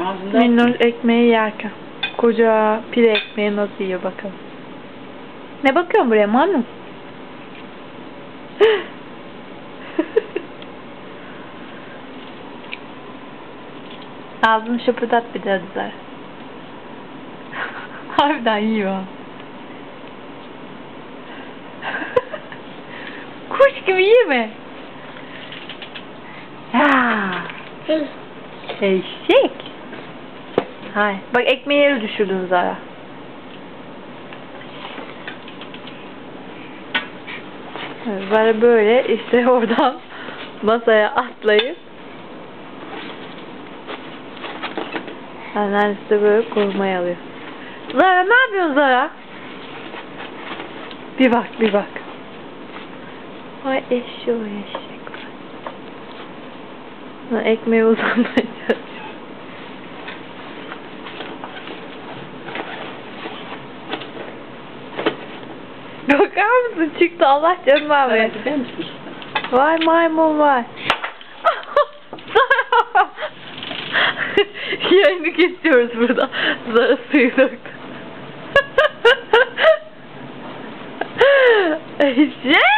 Ağzında. Minnoş ekmeği yerken. Koca pide ekmeği nasıl yiyor bakalım. Ne bakıyorsun buraya Manu? Ağzını şapırdat bir de Zara. Harbiden yiyor. Kuş gibi yeme. Ya. Eşek. Hay. Bak ekmeği yere düşürdün Zara. Zara böyle işte oradan masaya atlayıp annesi de böyle korumaya alıyor. Zara ne yapıyorsun Zara? Bir bak bir bak. Ay eşeği eşek. Ekmeği uzanmaya çalışıyor. Bakar mısın? Çıktı Allah canını alıyor. Vay maymun vay. Yayını kesiyoruz burada. Zara suyu döktü. Eşek.